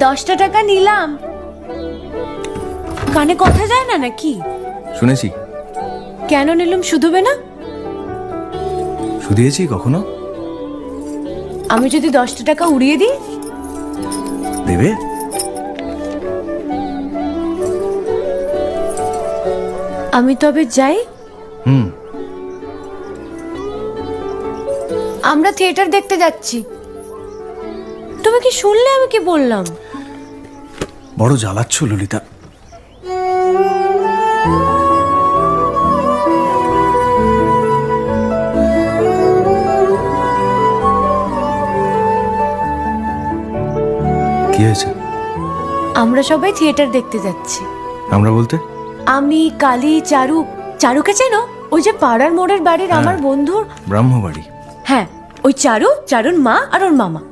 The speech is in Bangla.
10টা টাকা নিলাম। কানে কথা যায় না নাকি? শুনেছি। কেন নিলাম? শুধুবে না? শুধিয়েছি কখনো? আমি যদি 10টা টাকা উড়িয়ে দিই? দেবে? আমি তবে যাই। আমরা থিয়েটার দেখতে যাচ্ছি। তুমি কি শুনলে আমি কি বললাম? বড় জ্বালাচ্ছ ললিতা। কি হয়েছে? আমরা সবাই থিয়েটার দেখতে যাচ্ছি। আমরা বলতে? আমি, কালী, চারু। চারুকে চেনো? ওই যে পাড়ার মোড়ের বাড়ির আমার বন্ধুর ব্রাহ্মবাড়ি। হ্যাঁ, ওই চারুর মা আর ওর মামা।